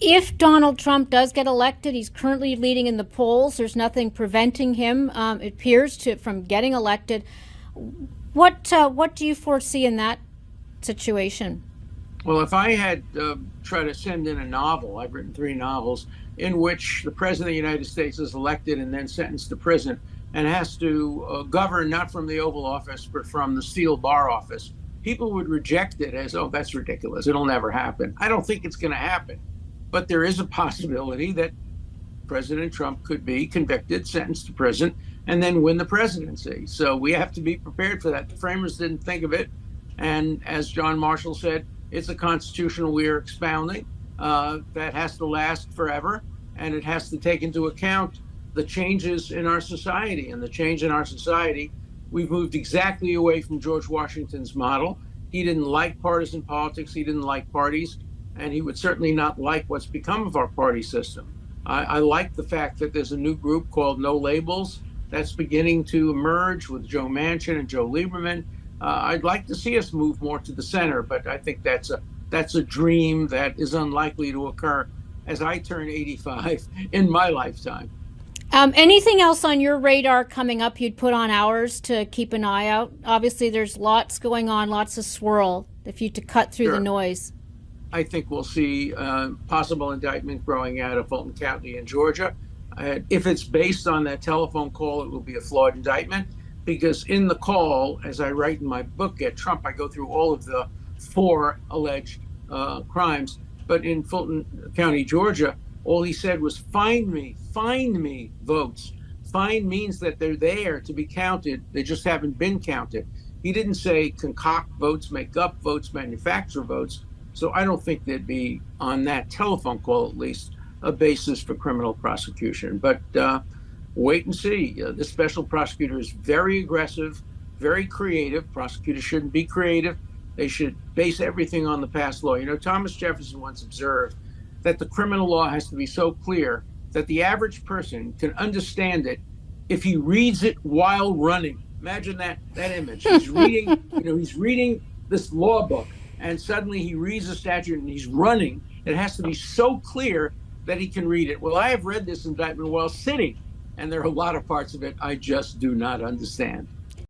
If Donald Trump does get elected, he's currently leading in the polls. There's nothing preventing him, it appears, from getting elected. What do you foresee in that situation? Well, if I had tried to send in a novel, I've written 3 novels, in which the President of the United States is elected and then sentenced to prison and has to govern not from the Oval Office, but from the steel bar office, people would reject it as, oh, that's ridiculous. It'll never happen. I don't think it's going to happen. But there is a possibility that President Trump could be convicted, sentenced to prison, and then win the presidency. So we have to be prepared for that. The framers didn't think of it. And as John Marshall said, it's a constitution we are expounding that has to last forever. And it has to take into account the changes in our society. And the change in our society, we've moved exactly away from George Washington's model. He didn't like partisan politics. He didn't like parties. And he would certainly not like what's become of our party system. I like the fact that there's a new group called No Labels that's beginning to emerge with Joe Manchin and Joe Lieberman. I'd like to see us move more to the center, but I think that's a dream that is unlikely to occur as I turn 85 in my lifetime. Anything else on your radar coming up you'd put on ours to keep an eye out? Obviously, there's lots going on, lots of swirl, if you to cut through the noise. I think we'll see possible indictment growing out of Fulton County in Georgia. If it's based on that telephone call, it will be a flawed indictment, because in the call, as I write in my book, Get Trump, I go through all of the 4 alleged crimes. But in Fulton County, Georgia, all he said was, find me votes. Find means that they're there to be counted. They just haven't been counted. He didn't say concoct votes, make up votes, manufacture votes. So I don't think there'd be, on that telephone call at least, a basis for criminal prosecution. But wait and see. The special prosecutor is very aggressive, very creative. Prosecutors shouldn't be creative. They should base everything on the past law. You know, Thomas Jefferson once observed that the criminal law has to be so clear that the average person can understand it if he reads it while running. Imagine that image. He's reading this law book, and suddenly he reads the statute and he's running. It has to be so clear that he can read it. Well, I have read this indictment while sitting, and there are a lot of parts of it I just do not understand.